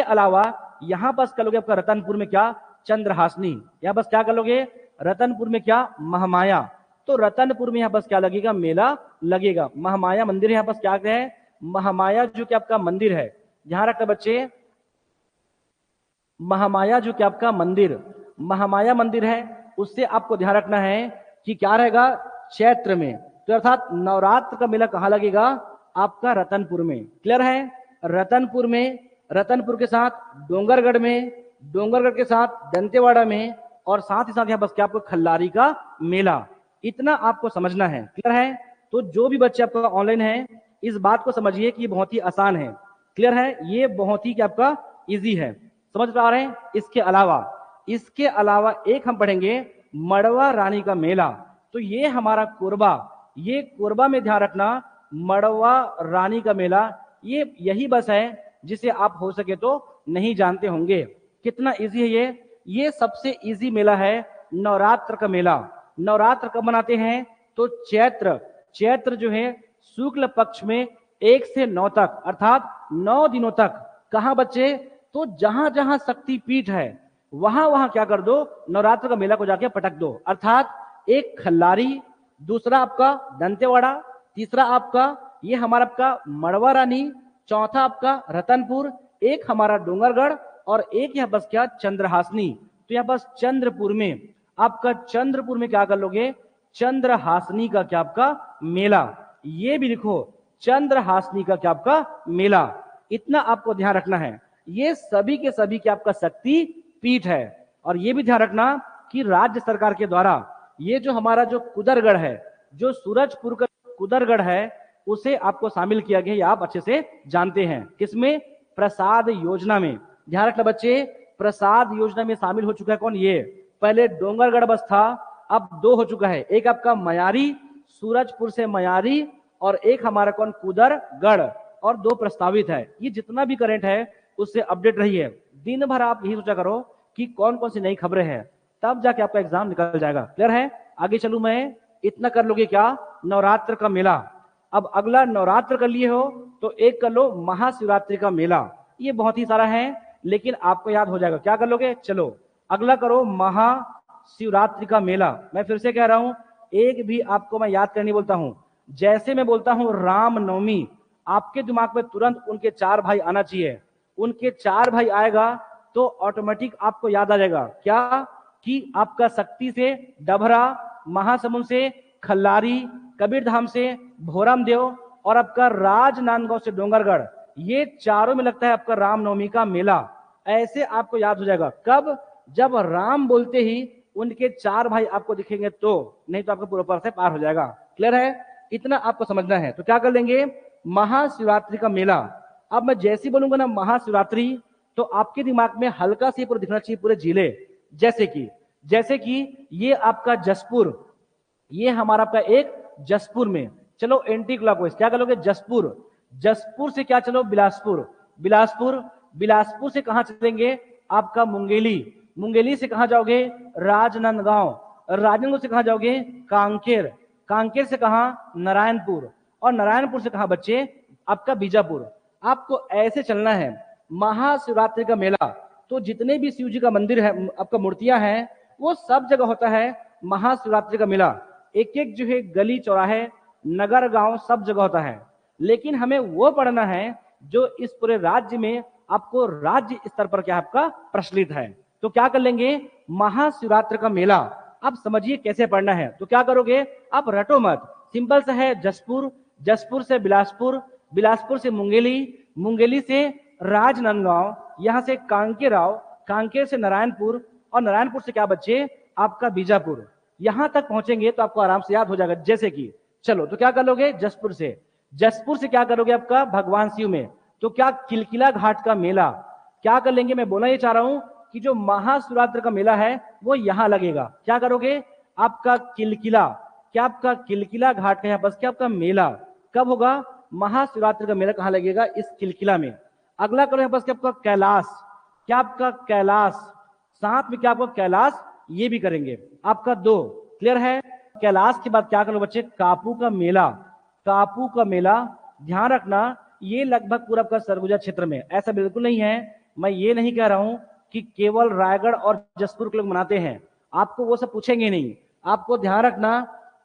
अलावा यहां बस कर लोगे आपका रतनपुर में क्या, चंद्रहासनी। यहां बस क्या कर लोगे, रतनपुर में क्या, महामाया। तो रतनपुर में यहां बस क्या लगेगा, मेला लगेगा, महामाया मंदिर। यहां बस क्या है, महामाया जो कि आपका मंदिर है, ध्यान रखना बच्चे, महामाया जो कि आपका मंदिर, महामाया मंदिर है, उससे आपको ध्यान रखना है कि क्या रहेगा, चैत्र में। तो अर्थात नवरात्र का मेला कहां लगेगा, आपका रतनपुर में। क्लियर है, रतनपुर में, रतनपुर के साथ डोंगरगढ़ में, डोंगरगढ़ के साथ दंतेवाड़ा में, और साथ ही साथ यहां बस क्या आपको खल्लारी का मेला, इतना आपको समझना है। क्लियर है, तो जो भी बच्चे आपका ऑनलाइन है इस बात को समझिए कि ये बहुत ही आसान है। क्लियर है, ये बहुत ही क्या आपका इजी है, समझ पा रहे हैं। इसके अलावा एक हम पढ़ेंगे मड़वा रानी का मेला। तो ये हमारा कोरबा, ये कोरबा में ध्यान रखना, मड़वा रानी का मेला, ये यही बस है जिसे आप हो सके तो नहीं जानते होंगे। कितना इजी है ये सबसे इजी मेला है नवरात्र का मेला। नवरात्र कब मनाते हैं, तो चैत्र जो है शुक्ल पक्ष में 1 से 9 तक, अर्थात 9 दिनों तक। कहां बच्चे, तो जहां जहां शक्तिपीठ है वहां वहां क्या कर दो, नवरात्र का मेला को जाके पटक दो। अर्थात एक खल्लारी, दूसरा आपका दंतेवाड़ा, तीसरा आपका ये हमारा आपका मड़वा रानी, चौथा आपका रतनपुर, एक हमारा डोंगरगढ़, और एक यहां बस क्या, चंद्रहासनी। तो यहां बस चंद्रपुर में, आपका चंद्रपुर में क्या कर लोगे, चंद्रहासनी का क्या आपका मेला। ये भी लिखो, चंद्रहासनी का क्या आपका मेला, इतना आपको ध्यान रखना है। ये सभी के सभी क्या आपका शक्ति पीठ है। और ये भी ध्यान रखना कि राज्य सरकार के द्वारा ये जो हमारा जो कुदरगढ़ है, जो सूरजपुर का कुदरगढ़ है, उसे आपको शामिल किया गया, आप अच्छे से जानते हैं। किसमें, प्रसाद योजना में। ध्यान रखना बच्चे, प्रसाद योजना में शामिल हो चुका है कौन, ये पहले डोंगरगढ़ बस था, अब 2 हो चुका है, एक आपका मयारी, सूरजपुर से मयारी, और एक हमारा कौन, कुदरगढ़, और 2 प्रस्तावित है। ये जितना भी करंट है उससे अपडेट रहिए। दिन भर आप यही सोचा करो कि कौन कौन सी नई खबरें हैं, तब जाके आपका एग्जाम निकल जाएगा। क्लियर है, आगे चलूं मैं, इतना कर लोगे क्या, नवरात्र का मेला। अब अगला नवरात्र कर लिए हो तो एक कर लो महाशिवरात्रि का मेला। ये बहुत ही सारा है लेकिन आपको याद हो जाएगा, क्या कर लोगे, चलो अगला करो महाशिवरात्रि का मेला। मैं फिर से कह रहा हूं, एक भी आपको मैं याद करनी बोलता हूं, जैसे मैं बोलता हूं रामनवमी, आपके दिमाग में तुरंत उनके 4 भाई आना चाहिए। उनके 4 भाई आएगा तो ऑटोमेटिक आपको याद आ जाएगा क्या, कि आपका शक्ति से डभरा, महासमुंद से खल्लारी, कबीरधाम से भोरम देव, और आपका राजनांदगांव से डोंगरगढ़, ये चारों में लगता है आपका रामनवमी का मेला। ऐसे आपको याद हो जाएगा, कब, जब राम बोलते ही उनके 4 भाई आपको दिखेंगे, तो नहीं तो आपका पूरा पर से पार हो जाएगा। क्लियर है, इतना आपको समझना है। तो क्या कर लेंगे, महाशिवरात्रि का मेला। अब मैं जैसे बोलूंगा ना महाशिवरात्रि, तो आपके दिमाग में हल्का से पूरा दिखना चाहिए पूरे जिले। जैसे कि ये आपका जसपुर, ये हमारा आपका एक जसपुर में, चलो एंटी क्लॉकवाइज क्या करोगे, जसपुर से क्या, चलो बिलासपुर से कहां चलेंगे, आपका मुंगेली से कहां जाओगे, राजनांदगांव से कहां जाओगे, कांकेर से कहाँ, नारायणपुर, और नारायणपुर से कहाँ बच्चे, आपका बीजापुर। आपको ऐसे चलना है। महाशिवरात्रि का मेला, तो जितने भी शिव जी का मंदिर है, आपका मूर्तियां हैं, वो सब जगह होता है महाशिवरात्रि का मेला। एक एक जो है गली चौराहे नगर गांव सब जगह होता है। लेकिन हमें वो पढ़ना है जो इस पूरे राज्य में आपको राज्य स्तर पर क्या आपका प्रचलित है। तो क्या कर लेंगे, महाशिवरात्रि का मेला आप समझिए कैसे पढ़ना है। तो क्या करोगे, आप रटो मत, सिंपल सा है। जसपुर, जसपुर से बिलासपुर, बिलासपुर से मुंगेली, मुंगेली से राजनांदगांव, यहां से कांकेर आओ, कांकेर से नारायणपुर, और नारायणपुर से क्या बच्चे, आपका बीजापुर। यहां तक पहुंचेंगे तो आपको आराम से याद हो जाएगा। जैसे कि चलो, तो क्या कर लोगे, जसपुर से, जसपुर से क्या करोगे आपका भगवान शिव में, तो क्या किलकिला घाट का मेला क्या कर लेंगे। मैं बोलना ये चाह रहा हूं कि जो महाशिवरात्रि का मेला है वो यहां लगेगा। क्या करोगे, आपका किलकिला, क्या आपका किलकिला घाट का यहाँ बस क्या आपका मेला कब होगा, महाशिवरात्रि का मेला कहाँ लगेगा, इस किलकिला में। अगला करो यहाँ बस क्या आपका कैलाश, क्या आपका कैलाश, साथ में क्या आपका कैलाश, ये भी करेंगे आपका 2। क्लियर है। कैलाश के बाद क्या करो बच्चे, कापू का मेला, कापू का मेला ध्यान रखना ये लगभग पूरा आपका सरगुजा क्षेत्र में, ऐसा बिल्कुल नहीं है। मैं ये नहीं कह रहा हूं कि केवल रायगढ़ और जसपुर के लोग मनाते हैं, आपको वो सब पूछेंगे नहीं। आपको ध्यान रखना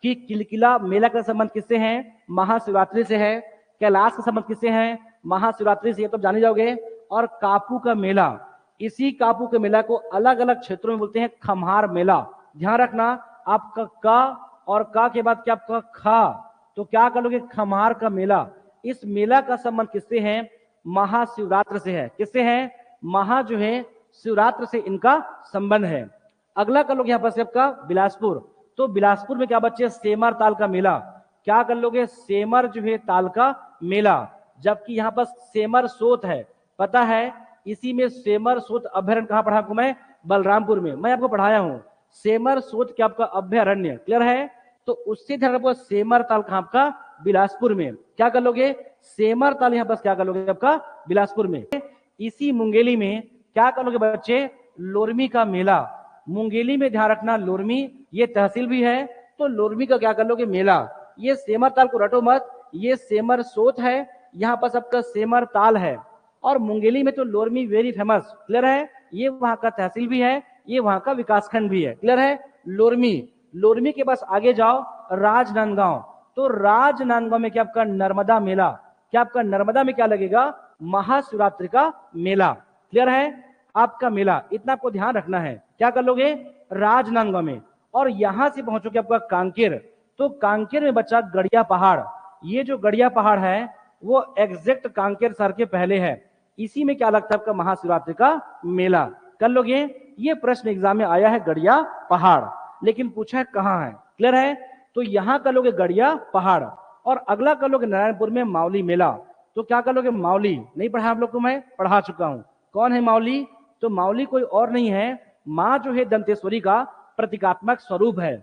कि किलकिला मेला का संबंध किससे है, महाशिवरात्रि से है। कैलाश का संबंध किससे है, महाशिवरात्रि से, तो जाने जाओगे। और कापू का मेला, इसी कापू के मेला को अलग अलग क्षेत्रों में बोलते हैं खम्हार मेला। ध्यान रखना आपका का और का के बाद क्या आपका खा, तो क्या कर लोगे, खम्हार का मेला। इस मेला का संबंध किससे है, महाशिवरात्रि से है। किससे है, महा जो है शिवरात्रि से इनका संबंध है। अगला कर लोगे यहाँ पर आपका बिलासपुर, तो बिलासपुर में क्या बच्चे, सेमर ताल का मेला। क्या कर लोगे, सेमर जो है ताल का मेला। जबकि यहाँ पर सेमर सोत है, पता है, इसी में सेमर सोत अभ्यारण्य कहाँ पढ़ा आपको मैं, बलरामपुर में मैं आपको पढ़ाया हूँ। सेमर सोत क्या आपका अभ्यारण्य, क्लियर है। तो उससे ध्यान रखो, सेमर ताल कहाँ आपका, बिलासपुर में। क्या कर लोगे, सेमर ताल यहाँ पर क्या कर लोगे आपका बिलासपुर में। इसी मुंगेली में क्या कर लोगे बच्चे, लोरमी का मेला। मुंगेली में ध्यान रखना, लोरमी ये तहसील भी है, तो लोरमी का क्या कर लोगे मेला। ये सेमर ताल को रटो मत, ये सेमर सोत है, यहाँ पर सबका सेमर ताल है। और मुंगेली में तो लोरमी वेरी फेमस, क्लियर है। ये वहां का तहसील भी है, ये वहां का विकासखंड भी है, क्लियर है। लोरमी, लोरमी के पास आगे जाओ राजनांदगांव, तो राजनांदगांव में क्या आपका नर्मदा मेला, क्या आपका नर्मदा में क्या लगेगा, महाशिवरात्रि का मेला, क्लियर है। आपका मेला इतना आपको ध्यान रखना है। क्या कर लोगे, राजनांदगांव में। और यहां से पहुंचोगे आपका कांकेर, तो कांकेर में बच्चा गड़िया पहाड़, ये जो गड़िया पहाड़ है वो एग्जैक्ट कांकेर शहर के पहले है। इसी में क्या लगता है आपका महाशिवरात्रि का मेला, कर लोगे। ये प्रश्न एग्जाम में आया है, गड़िया पहाड़, लेकिन पूछा है कहाँ है, क्लियर है। तो यहां कर लोगे गड़िया पहाड़, और अगला कर लोगे नारायणपुर में मावली मेला। तो क्या कर लोगे, मावली नहीं पढ़ा आप लोग को, मैं पढ़ा चुका हूं। कौन है मावली, तो मावली कोई और नहीं है, माँ जो है दंतेश्वरी का प्रतीकात्मक स्वरूप है।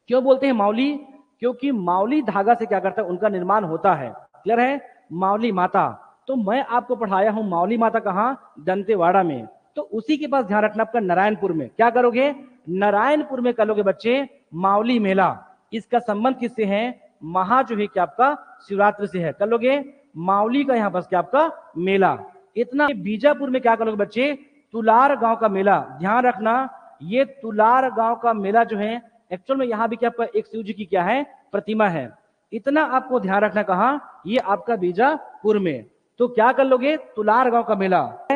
क्यों बोलते हैं मावली, क्योंकि मावली धागा से क्या करता है, उनका निर्माण होता है, क्लियर है। मावली माता, तो मैं आपको पढ़ाया हूं मावली माता कहाँ, दंतेवाड़ा में। तो उसी के पास ध्यान रखना आपका नारायणपुर में। क्या करोगे, नारायणपुर में करोगे बच्चे मावली मेला। इसका संबंध किससे है, महा जो है क्या आपका शिवरात्रि से है, कर लोगे। मावली का यहाँ पास क्या आपका मेला इतना। बीजापुर में क्या करोगे बच्चे, तुलार गांव का मेला। ध्यान रखना ये तुलार गांव का मेला जो है एक्चुअल में यहाँ भी क्या आपका एक शिव जी की क्या है, प्रतिमा है। इतना आपको ध्यान रखना, कहाँ, ये आपका बीजापुर में। तो क्या कर लोगे, तुलार गांव का मेला।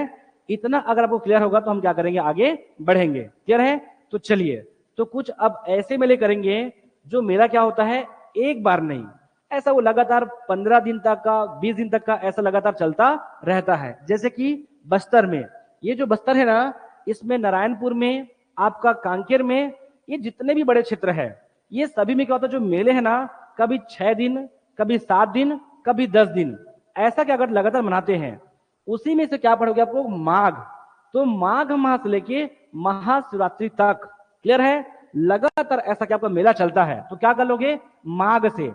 इतना अगर आपको क्लियर होगा तो हम क्या करेंगे, आगे बढ़ेंगे, क्लियर है। तो चलिए, तो कुछ अब ऐसे मेले करेंगे जो मेला क्या होता है, एक बार नहीं, ऐसा वो लगातार 15 दिन तक का, 20 दिन तक का ऐसा लगातार चलता रहता है। जैसे कि बस्तर में, ये जो बस्तर है ना, इसमें नारायणपुर में, आपका कांकेर में, ये जितने भी बड़े क्षेत्र है, ये सभी में क्या होता है, जो मेले है ना, कभी 6 दिन, कभी 7 दिन, कभी 10 दिन, ऐसा क्या अगर लगातार मनाते हैं। उसी में से क्या पढ़ोगे आपको, माघ। तो माघ माह से लेके महाशिवरात्रि तक, क्लियर है, लगातार ऐसा क्या आपका मेला चलता है। तो क्या कर लोगे, माघ से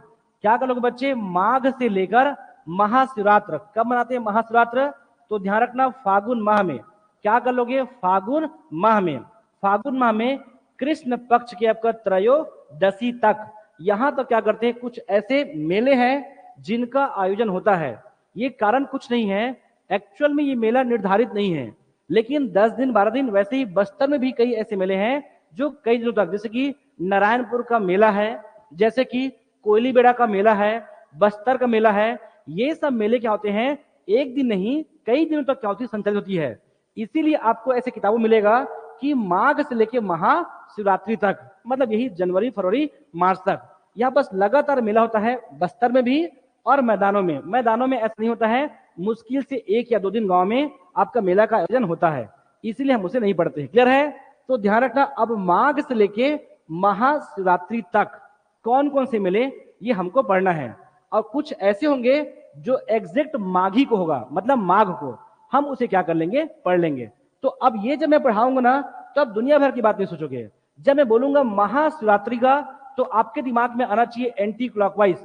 क्या कर लोगे बच्चे, माघ से लेकर महाशिवरात्रि। कब मनाते हैं महाशिवरात्रि, तो ध्यान रखना फागुन माह में। क्या कर लोगे, फागुन माह में। फागुन माह में कृष्ण पक्ष के आपका त्रयोदशी तक, यहां तक क्या करते हैं, कुछ ऐसे मेले हैं जिनका आयोजन होता है। ये कारण कुछ नहीं है, एक्चुअल में ये मेला निर्धारित नहीं है, लेकिन 10 दिन 12 दिन, वैसे ही बस्तर में भी कई ऐसे मेले हैं जो कई दिनों तक, जैसे कि नारायणपुर का मेला है, जैसे कि कोयली बेड़ा का मेला है, बस्तर का मेला है। ये सब मेले क्या होते हैं, एक दिन नहीं कई दिनों तक क्या होती है, संचालित होती है। इसीलिए आपको ऐसे किताबों मिलेगा कि माघ से लेकर महाशिवरात्रि तक, मतलब यही जनवरी फरवरी मार्च तक, यहाँ बस लगातार मेला होता है, बस्तर में भी और मैदानों में ऐसा नहीं होता है, मुश्किल से 1 या 2 दिन गांव में आपका मेला का आयोजन होता है, इसीलिए हम उसे नहीं पढ़ते हैं। क्लियर है? तो ध्यान रखना, अब माघ से लेके महाशिवरात्रि तक कौन कौन से मेले ये हमको पढ़ना है, और कुछ ऐसे होंगे जो एग्जैक्ट माघी को होगा, मतलब माघ को, हम उसे क्या कर लेंगे, पढ़ लेंगे। तो अब ये जब मैं पढ़ाऊंगा ना, तो अब दुनिया भर की बात नहीं सोचोगे। जब मैं बोलूंगा महाशिवरात्रि का, तो आपके दिमाग में आना चाहिए एंटी क्लॉकवाइज,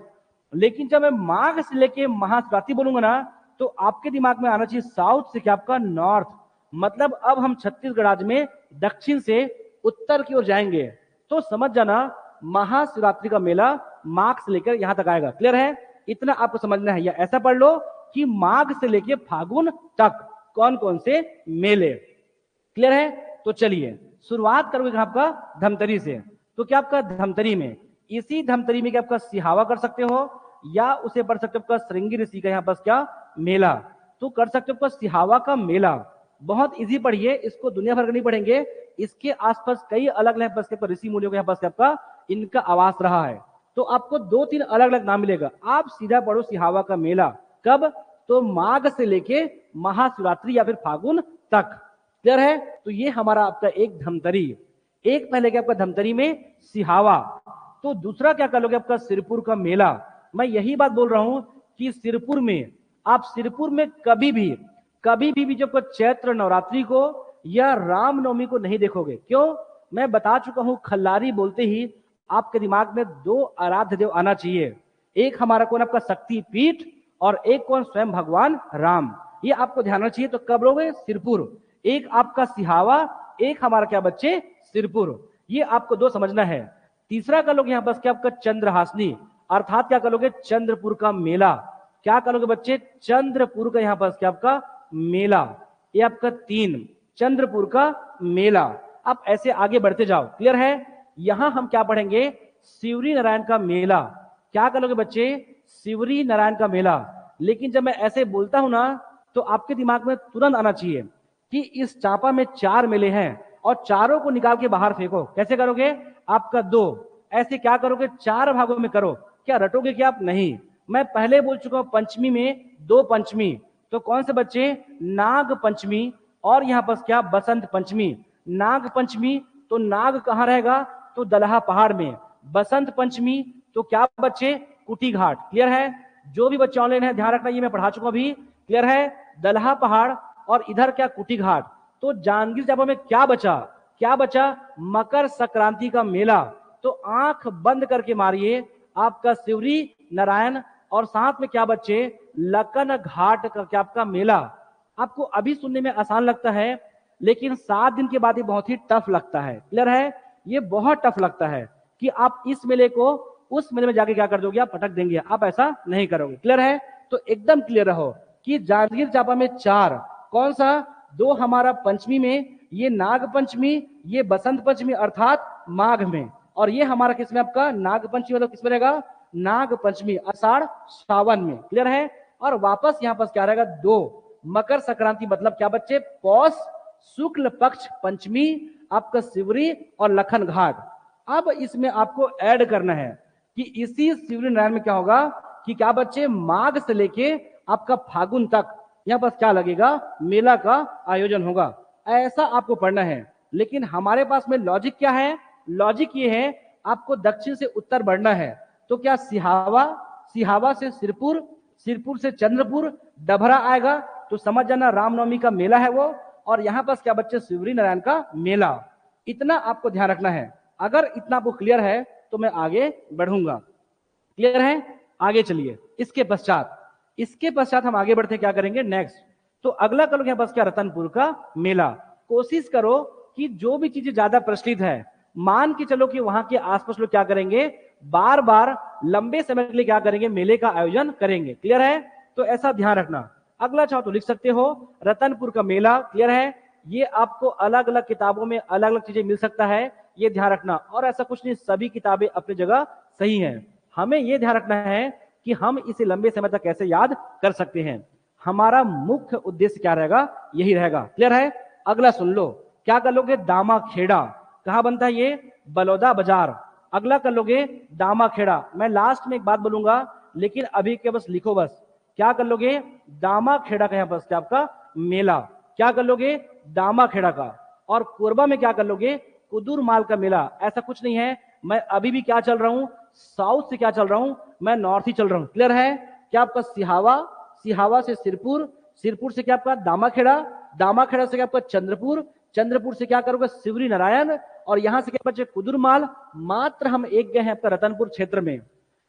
लेकिन जब मैं माघ से लेके महाशिवरात्रि बोलूंगा ना, तो आपके दिमाग में आना चाहिए साउथ से क्या आपका नॉर्थ, मतलब अब हम छत्तीसगढ़ राज्य में दक्षिण से उत्तर की ओर जाएंगे। तो समझ जाना, महाशिवरात्रि का मेला माघ से लेकर यहां तक आएगा। क्लियर है? इतना आपको समझना है, या ऐसा पढ़ लो कि माघ से लेकर फागुन तक कौन कौन से मेले। क्लियर है? तो चलिए शुरुआत करोगे आपका धमतरी से। तो क्या आपका धमतरी में, इसी धमतरी में क्या आपका सिहावा कर सकते हो, या उसे पढ़ सकते हो आपका श्रृंगी ऋषि का यहाँ पास क्या मेला, तो कर सकते हो आपका सिहावा का मेला। बहुत इजी पढ़िए, इसको दुनिया भर का नहीं पढ़ेंगे, इसके आसपास कई अलग अलग ऋषि मुनियों के यहाँ पास आपका इनका आवास रहा है। तो आपको 2-3 अलग अलग नाम मिलेगा, आप सीधा पढ़ो सिहावा का मेला। कब? तो माघ से लेके महाशिवरात्रि या फिर फागुन तक। क्लियर है? तो ये हमारा आपका एक धमतरी, एक पहले क्या आपका धमतरी में सिहावा। तो दूसरा क्या कर लोगे, आपका सिरपुर का मेला। मैं यही बात बोल रहा हूं कि सिरपुर में, आप सिरपुर में कभी भी जब चैत्र नवरात्रि को या रामनवमी को नहीं देखोगे। क्यों? मैं बता चुका हूं, खल्लारी बोलते ही आपके दिमाग में 2 आराध्य देव आना चाहिए, एक हमारा कौन आपका शक्ति पीठ, और एक कौन स्वयं भगवान राम। ये आपको ध्यान रखना चाहिए। तो कब लोगे? सिरपुर। एक आपका सिहावा, एक हमारा क्या बच्चे सिरपुर, ये आपको 2 समझना है। तीसरा कर लोगे यहाँ पास क्या आपका चंद्रहासनी, अर्थात क्या करोगे, चंद्रपुर का मेला। क्या करोगे बच्चे? चंद्रपुर का यहाँ पास क्या आपका मेला। ये आपका 3 चंद्रपुर का मेला। आप ऐसे आगे बढ़ते जाओ। क्लियर है? यहां हम क्या पढ़ेंगे, शिवरी नारायण का मेला। क्या करोगे बच्चे? शिवरी नारायण का मेला। लेकिन जब मैं ऐसे बोलता हूं ना, तो आपके दिमाग में तुरंत आना चाहिए कि इस चांपा में 4 मेले हैं और चारों को निकाल के बाहर फेंको। कैसे करोगे? आपका 2, ऐसे क्या करोगे, 4 भागों में करो। क्या रटोगे क्या आप? नहीं। मैं पहले बोल चुका हूं, पंचमी में 2 पंचमी, तो कौन से बच्चे? नाग पंचमी, और यहां पर क्या बसंत पंचमी। नाग पंचमी तो नाग कहां रहेगा, तो दलहा पहाड़ में। बसंत पंचमी तो क्या बच्चे? कुटी घाट। क्लियर है? जो भी बच्चे ऑनलाइन है ध्यान रखना, ये मैं पढ़ा चुका अभी। क्लियर है? दलहा पहाड़ और इधर क्या कुटी घाट। तो जांजगीर चांपा में क्या बचा? मकर संक्रांति का मेला। तो आंख बंद करके मारिए, आपका शिवरी नारायण, और साथ में क्या बच्चे? लखन घाट का क्या आपका मेला। आपको अभी सुनने में आसान लगता है, लेकिन 7 दिन के बाद ये बहुत ही टफ लगता है। क्लियर है? ये बहुत टफ लगता है कि आप इस मेले को उस मेले में जाके क्या कर दोगे, आप पटक देंगे। आप ऐसा नहीं करोगे। क्लियर है? तो एकदम क्लियर रहो कि जांजगीर चांपा में 4, कौन सा? 2 हमारा पंचमी में, ये नाग पंचमी, ये बसंत पंचमी अर्थात माघ में, और ये हमारा किसमें आपका नाग पंचमी, मतलब किसमें रहेगा? नाग पंचमी, आषाढ़ सावन में। क्लियर है? और वापस यहां पर क्या रहेगा? 2 मकर संक्रांति, मतलब क्या बच्चे? पौष शुक्ल पक्ष पंचमी, आपका शिवरी और लखन घाट। अब इसमें आपको ऐड करना है कि इसी शिवरी नारायण में क्या होगा कि क्या बच्चे? माघ से लेके आपका फागुन तक यहाँ पर क्या लगेगा? मेला का आयोजन होगा। ऐसा आपको पढ़ना है। लेकिन हमारे पास में लॉजिक क्या है? लॉजिक ये है, आपको दक्षिण से उत्तर बढ़ना है। तो क्या सिहावा से सिरपुर, सिरपुर से चंद्रपुर, डभरा आएगा, तो समझ जाना रामनवमी का मेला है वो, और यहां पर क्या बच्चे? शिवरी नारायण का मेला। इतना आपको ध्यान रखना है। अगर इतना आपको क्लियर है तो मैं आगे बढ़ूंगा। क्लियर है? आगे चलिए। इसके पश्चात हम आगे बढ़ते क्या करेंगे नेक्स्ट। तो अगला करो यहाँ बस क्या? रतनपुर का मेला। कोशिश करो कि जो भी चीजें ज्यादा प्रचलित है, मान के चलो कि वहां के आसपास लोग क्या करेंगे, बार बार लंबे समय के लिए क्या करेंगे, मेले का आयोजन करेंगे। क्लियर है? तो ऐसा ध्यान रखना। अगला चाहो तो लिख सकते हो, रतनपुर का मेला। क्लियर है? ये आपको अलग अलग किताबों में अलग अलग चीजें मिल सकता है, ये ध्यान रखना। और ऐसा कुछ नहीं, सभी किताबें अपनी जगह सही हैं। हमें ये ध्यान रखना है कि हम इसे लंबे समय तक कैसे याद कर सकते हैं। हमारा मुख्य उद्देश्य क्या रहेगा, यही रहेगा। क्लियर है? अगला सुन लो, क्या कर लोगे, दामा खेड़ा। कहां बनता है ये, बलौदा बाजार। अगला कर लोगे दामा खेड़ा। मैं लास्ट में एक बात बोलूंगा, लेकिन अभी के बस लिखो बस। क्या कर लोगे, दामा खेड़ा का यहाँ बस क्या आपका मेला। क्या कर लोगे, दामा खेड़ा का। और कोरबा में क्या कर लोगे, कुदूर माल का मेला। ऐसा कुछ नहीं है, मैं अभी भी क्या चल रहा हूं, साउथ से क्या चल रहा हूं, मैं नॉर्थ ही चल रहा हूं। क्लियर है? क्या आपका सिहावा, सिहावा से सिरपुर, सिरपुर से क्या आपका दामाखेड़ा, दामाखेड़ा से क्या आपका चंद्रपुर, चंद्रपुर से क्या करोगे शिवरी नारायण, और यहां से क्या बचे कुदुरमाल। मात्र हम एक गए हैं आपका रतनपुर क्षेत्र में।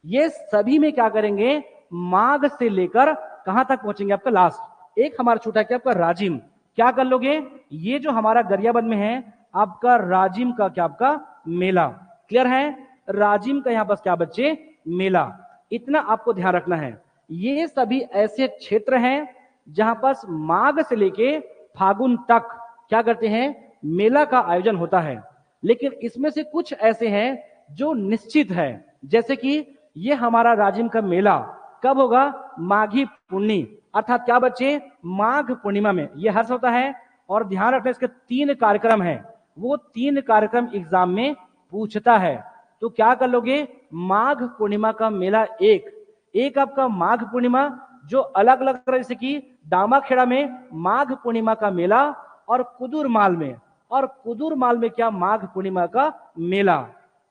ये सभी में क्या करेंगे, माघ से लेकर कहां तक पहुंचेंगे आपका लास्ट। एक हमारा छूटा क्या आपका राजिम। क्या कर लोगे, ये जो हमारा गरियाबंद में है आपका राजिम का क्या आपका मेला। क्लियर है? राजिम का यहां बस क्या बच्चे, मेला। इतना आपको ध्यान रखना है। ये सभी ऐसे क्षेत्र हैं जहां पास माघ से लेके फागुन तक क्या करते हैं, मेला का आयोजन होता है। लेकिन इसमें से कुछ ऐसे हैं जो निश्चित है, जैसे कि ये हमारा राजिम का मेला कब होगा, माघी पुन्नी, अर्थात क्या बच्चे, माघ पूर्णिमा में। ये हर्ष होता है। और ध्यान रखना, इसके 3 कार्यक्रम हैं, वो 3 कार्यक्रम एग्जाम में पूछता है। तो क्या कर लोगे, माघ पूर्णिमा का मेला एक आपका माघ पूर्णिमा जो अलग अलग तरह, जैसे कि दामाखेड़ा में माघ पूर्णिमा का मेला, और कुदुरमाल में, और कुदुरमाल में क्या माघ पूर्णिमा का मेला।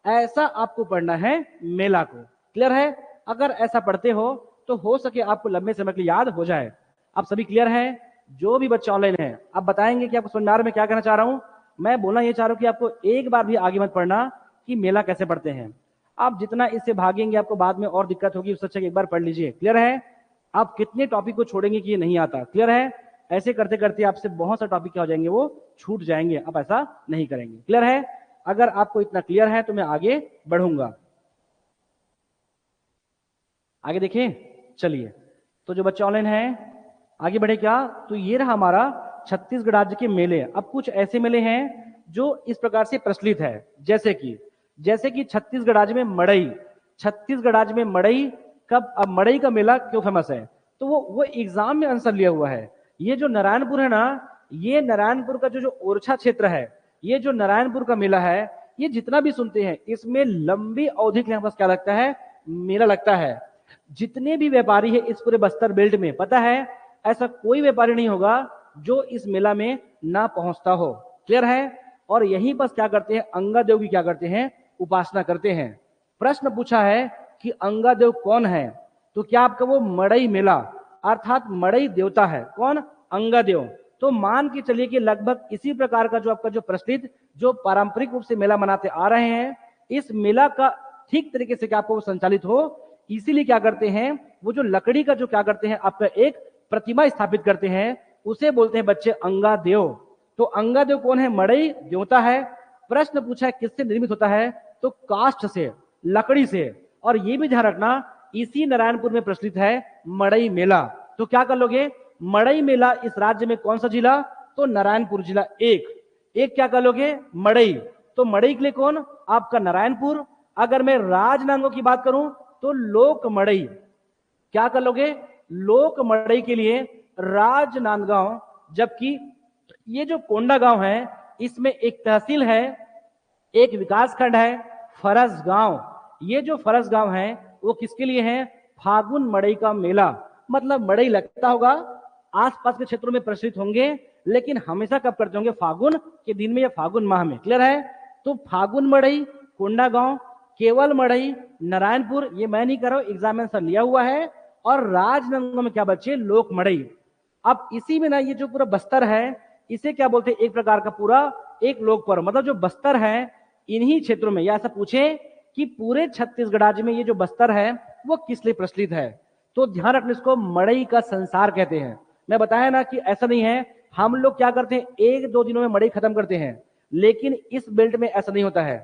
ऐसा आपको पढ़ना है मेला को। क्लियर है? अगर ऐसा पढ़ते हो तो हो सके आपको लंबे समय के लिए याद हो जाए। आप सभी क्लियर है? जो भी बच्चे ऑनलाइन है, आप बताएंगे कि आपको समझ में आ रहा है मैं क्या कहना चाह रहा हूं। मैं बोलना ये चाह रहा हूं कि आपको एक बार भी आगे मत पढ़ना कि मेला कैसे पढ़ते हैं। आप जितना इससे भागेंगे आपको बाद में और दिक्कत होगी, उससे अच्छा एक बार पढ़ लीजिए। क्लियर है? आप कितने टॉपिक को छोड़ेंगे कि ये नहीं आता। क्लियर है? ऐसे करते करते आपसे बहुत सा टॉपिक क्या हो जाएंगे, वो छूट जाएंगे। आप ऐसा नहीं करेंगे। क्लियर है? अगर आपको इतना क्लियर है तो मैं आगे बढ़ूंगा। आगे देखिए, चलिए। तो जो बच्चे ऑनलाइन हैं आगे बढ़े क्या, तो ये रहा हमारा छत्तीसगढ़ राज्य के मेले। अब कुछ ऐसे मेले हैं जो इस प्रकार से प्रचलित है, जैसे कि छत्तीसगढ़ राज्य में मड़ई। छत्तीसगढ़ राज्य में मड़ई कब, अब मड़ई का मेला क्यों फेमस है, तो वो एग्जाम में आंसर लिया हुआ है। ये जो नारायणपुर है ना, ये नारायणपुर का जो ओरछा क्षेत्र है, ये जो नारायणपुर का मेला है, ये जितना भी सुनते हैं इसमें लंबी अवधि के लिए पास क्या लगता है, मेला लगता है। जितने भी व्यापारी है इस पूरे बस्तर बेल्ट में, पता है ऐसा कोई व्यापारी नहीं होगा जो इस मेला में ना पहुंचता हो। क्लियर है? और यहीं पर क्या करते हैं, अंगादेव की क्या करते हैं, उपासना करते हैं। प्रश्न पूछा है कि अंगादेव कौन है, तो क्या आपका वो मड़ई मेला, अर्थात मड़ई देवता है। कौन? अंगादेव। तो मान के चलिए कि लगभग इसी प्रकार का जो आपका जो प्रचलित जो पारंपरिक रूप से मेला मनाते आ रहे हैं, इस मेला का ठीक तरीके से क्या आपको संचालित हो, इसीलिए क्या करते हैं, वो जो लकड़ी का जो क्या करते हैं आपका एक प्रतिमा स्थापित करते हैं, उसे बोलते हैं बच्चे अंगादेव। तो अंगादेव कौन है, मड़ई देवता है। प्रश्न पूछा है किससे निर्मित होता है, तो काष्ठ से, लकड़ी से। और ये भी ध्यान रखना इसी नारायणपुर में प्रचलित है मड़ई मेला। तो क्या कर लोगे, मड़ई मेला इस राज्य में कौन सा जिला, तो नारायणपुर जिला। एक क्या कर लोगे, मड़ई। तो मड़ई के लिए कौन, आपका नारायणपुर। अगर मैं राजनांदगांव की बात करूं तो लोक मड़ई। क्या कर लोगे, लोक मड़ई के लिए राजनांदगांव। जबकि ये जो कोंडा गांव है इसमें एक तहसील है, एक विकास खंड है फरस गांव। ये जो फरस गांव है वो किसके लिए है, फागुन मड़ई का मेला। मतलब मड़ई लगता होगा, आसपास के क्षेत्रों में प्रचलित होंगे, लेकिन हमेशा कब करते होंगे, फागुन के दिन में या फागुन माह में। क्लियर है? तो फागुन मड़ई, कोंडा गांव, केवल मड़ई, नारायणपुर, ये मैं नहीं कर रहा हूं, एग्जाम में आंसर लिया हुआ है। और राजनांदगांव में क्या बच्चे, लोक मड़ई। अब इसी में ना ये जो पूरा बस्तर है इसे क्या बोलते हैं, एक प्रकार का पूरा एक लोक पर्व। मतलब जो बस्तर है इन्हीं क्षेत्रों में, या ऐसा पूछे कि पूरे छत्तीसगढ़ राज्य में ये जो बस्तर है वो किस लिए प्रचलित है, तो ध्यान रखना इसको मड़ई का संसार कहते हैं। मैं बताया ना कि ऐसा नहीं है, हम लोग क्या करते हैं 1-2 दिनों में मड़ई खत्म करते हैं, लेकिन इस बेल्ट में ऐसा नहीं होता है।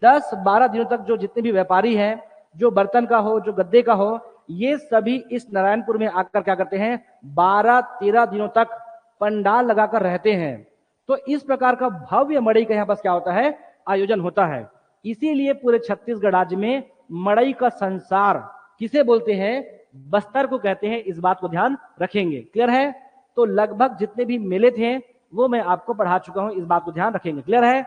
10-12 दिनों तक जो जितने भी व्यापारी हैं, जो बर्तन का हो, जो गद्दे का हो, ये सभी इस नारायणपुर में आकर क्या करते हैं, 12-13 दिनों तक पंडाल लगाकर रहते हैं। तो इस प्रकार का भव्य मड़ई का यहाँ पास क्या होता है, आयोजन होता है। इसीलिए पूरे छत्तीसगढ़ राज्य में मड़ई का संसार किसे बोलते हैं, बस्तर को कहते हैं। इस बात को ध्यान रखेंगे। क्लियर है? तो लगभग जितने भी मेले थे वो मैं आपको पढ़ा चुका हूं, इस बात को ध्यान रखेंगे। क्लियर है?